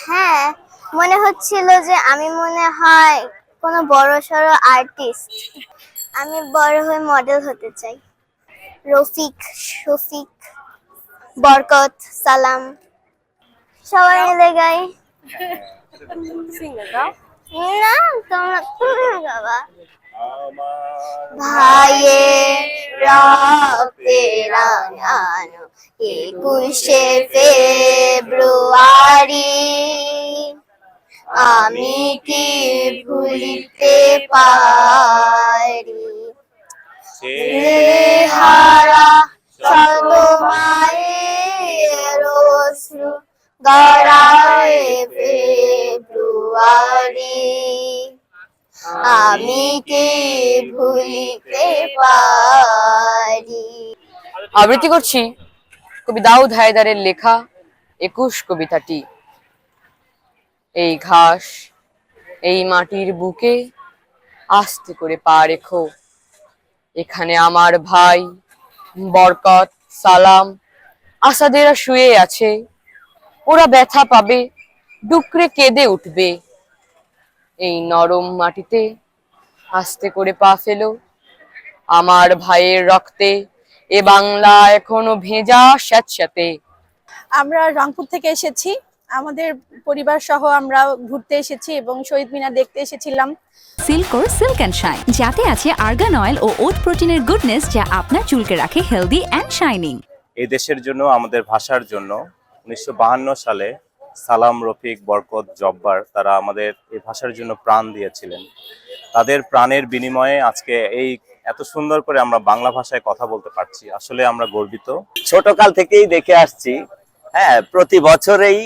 হ্যাঁ, মনে হচ্ছিল যে আমি মনে হয় কোনো বড়সড় আর্টিস্ট। আমি বড় হয়ে মডেল হতে চাই। রফিক, শফিক, বরকত, সালাম সবাই মিলে গাই। না, তুমি গাবা। ভাইয়ের রক্তে রাঙানো 21শে ফেব্রুয়ারি, আমি কি ভুলিতে পারি? চেহারা শত মায়ের অশ্রু গড়ায় ফেব্রুয়ারি, আমি কি ভুলিতে পারি? আবৃত্তি করছি কবি দাউদ হায়দারের লেখা 21 কবিতাটি। এই ঘাস, এই মাটির বুকে আস্তে করে পা রেখো। এখানে আমার ভাই বরকত, সালাম, আসাদেরা শুয়ে আছে। ওরা ব্যথা পাবে, ডুকরে কেঁদে উঠবে। এই নরম মাটিতে আস্তে করে পা ফেলো। আমার ভাইয়ের রক্তে এ বাংলা এখনো ভেজা স্যাঁতস্যাঁতে। আমরা রংপুর থেকে এসেছি, আমাদের পরিবার সহ আমরা ঘুরতে এসেছি এবং শহীদ মিনার দেখতে এসেছিলাম। সিল্কোর সিল্ক অ্যান্ড শাইন, যাতে আছে আর্গান অয়েল ও ওট প্রোটিনের গুডনেস, যা আপনার চুলকে রাখে হেলদি অ্যান্ড শাইনিং। এই দেশের জন্য, আমাদের ভাষার জন্য 1952 সালে সালাম, রফিক, বরকত, জব্বার তারা আমাদের এই ভাষার জন্য প্রাণ দিয়েছিলেন। তাদের প্রাণের বিনিময়ে আজকে এই এত সুন্দর করে আমরা বাংলা ভাষায় কথা বলতে পারছি। আসলে আমরা গর্বিত। ছোটকাল থেকেই দেখে আসছি, হ্যাঁ, প্রতি বছরেই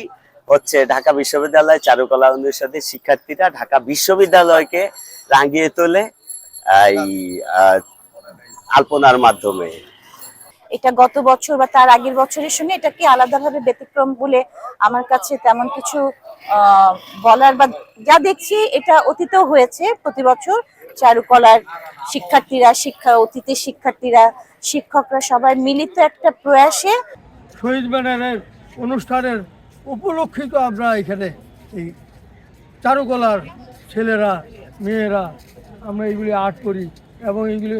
হচ্ছে ঢাকা বিশ্ববিদ্যালয় চারুকলা অনুষদের শিক্ষার্থীরা ঢাকা বিশ্ববিদ্যালয়কে রাঙিয়ে তোলে এই আলপনার মাধ্যমে। এটা গত বছর বা তার আগের বছরের সঙ্গে এটাকে আলাদাভাবে ব্যতিক্রম বলে আমার কাছে তেমন কিছু বলার, বা যা দেখছি এটা অতীতেও হয়েছে। প্রতি বছর চারুকলার শিক্ষার্থীরা, অতীতের শিক্ষার্থীরা, শিক্ষকরা সবাই মিলিত একটা প্রয়াসে শহীদ মিনারের অনুষ্ঠানের উপলক্ষিত আমরা এখানে এই চারুকলার ছেলেরা, মেয়েরা আমরা এগুলি আর্ট করি এবং এগুলি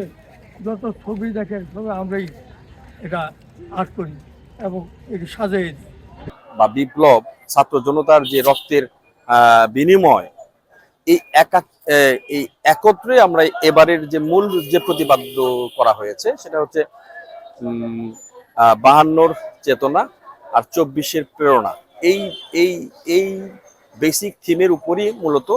যত ছবি দেখেন সবাই আমরাই এটা আর্ট করি এবং এটি সাজিয়ে দিই। বা বিপ্লব, ছাত্র জনতার যে রক্তের বিনিময়, এই একত্রে আমরা এবারের যে মূল যে প্রতিপাদ্য করা হয়েছে সেটা হচ্ছে 52-র চেতনা আর 24-এর প্রেরণা। এই এই এই বেসিক থিমের উপরই মূলত